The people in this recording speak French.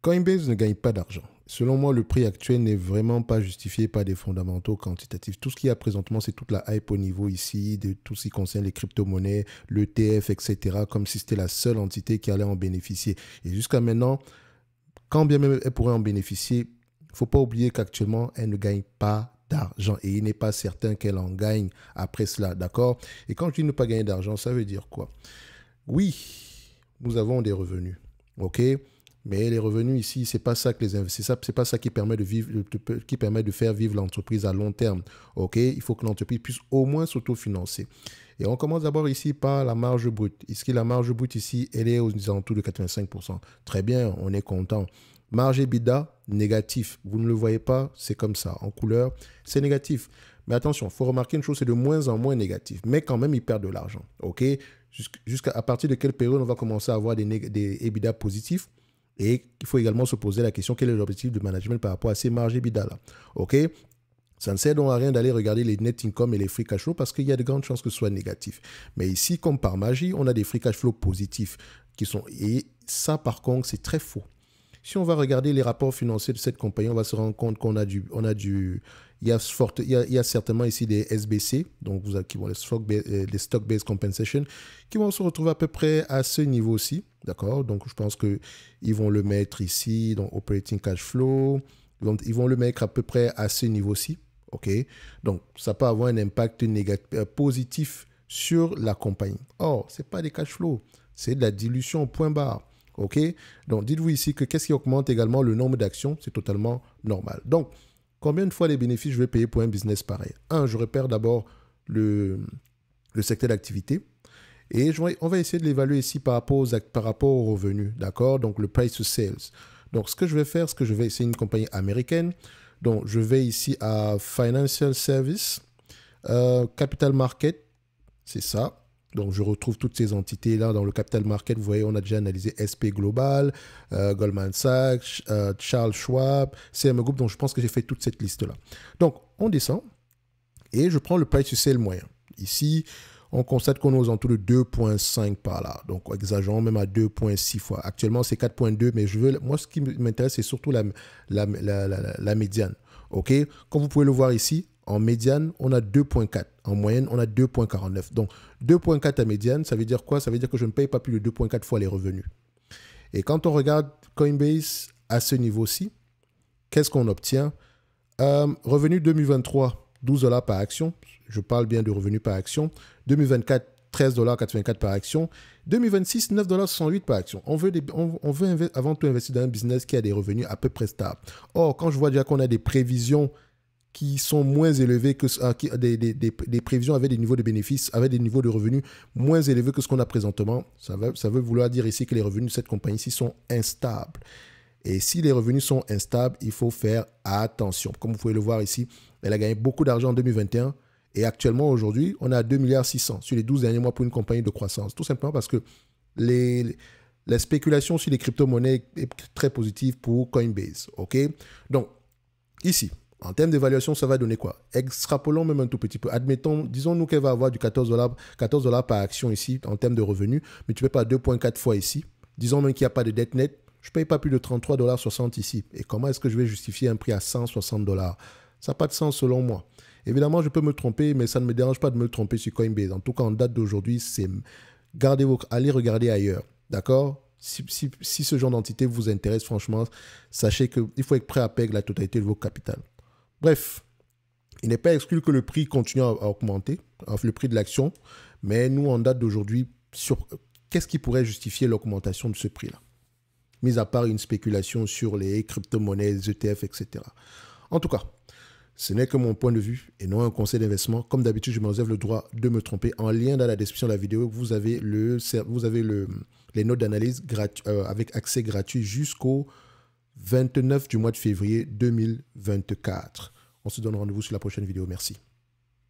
Coinbase ne gagne pas d'argent. Selon moi, le prix actuel n'est vraiment pas justifié par des fondamentaux quantitatifs. Tout ce qu'il y a présentement, c'est toute la hype au niveau ici, de tout ce qui concerne les crypto-monnaies, l'ETF, etc., comme si c'était la seule entité qui allait en bénéficier. Et jusqu'à maintenant, quand bien même elle pourrait en bénéficier, il ne faut pas oublier qu'actuellement, elle ne gagne pas d'argent. Et il n'est pas certain qu'elle en gagne après cela, d'accord? Et quand je dis ne pas gagner d'argent, ça veut dire quoi? Oui, nous avons des revenus, ok? Mais les revenus ici, c'est pas ça que les investisseurs, c'est pas ça qui permet de vivre, qui permet de faire vivre l'entreprise à long terme. Ok, il faut que l'entreprise puisse au moins s'autofinancer. Et on commence d'abord ici par la marge brute. Ici, la marge brute ici, elle est aux alentours de 85%. Très bien, on est content. Marge EBITDA, négatif. Vous ne le voyez pas, c'est comme ça. En couleur, c'est négatif. Mais attention, il faut remarquer une chose, c'est de moins en moins négatif. Mais quand même, ils perdent de l'argent. Ok, jusqu'à partir de quelle période on va commencer à avoir des EBITDA positifs? Et il faut également se poser la question, quel est l'objectif de management par rapport à ces marges EBITDA là. OK? Ça ne sert donc à rien d'aller regarder les net income et les free cash flow parce qu'il y a de grandes chances que ce soit négatif. Mais ici, comme par magie, on a des free cash flow positifs qui sont... Et ça, par contre, c'est très faux. Si on va regarder les rapports financiers de cette compagnie, on va se rendre compte qu'on a il y a certainement ici des SBC, donc qui vont les stock-based compensation, qui vont se retrouver à peu près à ce niveau-ci, d'accord? Donc je pense qu'ils vont le mettre ici, dans operating cash flow, ils vont le mettre à peu près à ce niveau-ci, ok? Donc ça peut avoir un impact positif sur la compagnie. Or, ce n'est pas des cash flows, c'est de la dilution, point barre. OK? Donc, dites-vous ici que qu'est-ce qui augmente également le nombre d'actions? C'est totalement normal. Donc, combien de fois les bénéfices je vais payer pour un business pareil? Je repère d'abord le secteur d'activité. Et on va essayer de l'évaluer ici par rapport aux revenus. D'accord? Donc, le price to sales. Donc, ce que je vais faire, c'est une compagnie américaine. Donc, je vais ici à Financial Service, Capital Market. C'est ça. Donc, je retrouve toutes ces entités-là dans le capital market. Vous voyez, on a déjà analysé SP Global, Goldman Sachs, Charles Schwab, CM Group. Donc, je pense que j'ai fait toute cette liste-là. Donc, on descend et je prends le price to sale moyen. Ici, on constate qu'on est aux alentours de 2,5 par là. Donc, exagérons même à 2,6 fois. Actuellement, c'est 4,2, mais moi, ce qui m'intéresse, c'est surtout la médiane. OK? Comme vous pouvez le voir ici, en médiane, on a 2,4. En moyenne, on a 2,49. Donc, 2,4 à médiane, ça veut dire quoi? Ça veut dire que je ne paye pas plus de 2,4 fois les revenus. Et quand on regarde Coinbase à ce niveau-ci, qu'est-ce qu'on obtient? Revenu 2023, $12 par action. Je parle bien de revenus par action. 2024, $13,84 par action. 2026, $9,68 par action. On veut avant tout investir dans un business qui a des revenus à peu près stables. Or, quand je vois déjà qu'on a des prévisions qui sont moins élevés que des prévisions avec des niveaux de bénéfices, avec des niveaux de revenus moins élevés que ce qu'on a présentement, ça veut vouloir dire ici que les revenus de cette compagnie-ci sont instables. Et si les revenus sont instables, il faut faire attention. Comme vous pouvez le voir ici, elle a gagné beaucoup d'argent en 2021 et actuellement, aujourd'hui, on est à 2,6 milliards sur les 12 derniers mois pour une compagnie de croissance. Tout simplement parce que la spéculation sur les crypto-monnaies est très positive pour Coinbase. OK? Donc, ici, en termes d'évaluation, ça va donner quoi? Extrapolons même un tout petit peu. Admettons, disons-nous qu'elle va avoir du $14 par action ici en termes de revenus, mais tu ne payes pas 2,4 fois ici. Disons même qu'il n'y a pas de dette nette, je ne paye pas plus de $33,60 ici. Et comment est-ce que je vais justifier un prix à $160? Ça n'a pas de sens selon moi. Évidemment, je peux me tromper, mais ça ne me dérange pas de me tromper sur Coinbase. En tout cas, en date d'aujourd'hui, allez regarder ailleurs. D'accord? Si ce genre d'entité vous intéresse, franchement, sachez qu'il faut être prêt à perdre la totalité de vos capitales. Bref, il n'est pas exclu que le prix continue à augmenter, le prix de l'action, mais nous, en date d'aujourd'hui, qu'est-ce qui pourrait justifier l'augmentation de ce prix-là? Mis à part une spéculation sur les crypto-monnaies, les ETF, etc. En tout cas, ce n'est que mon point de vue et non un conseil d'investissement. Comme d'habitude, je me réserve le droit de me tromper. En lien dans la description de la vidéo, vous avez les notes d'analyse avec accès gratuit jusqu'au 29 du mois de février 2024. On se donne rendez-vous sur la prochaine vidéo. Merci.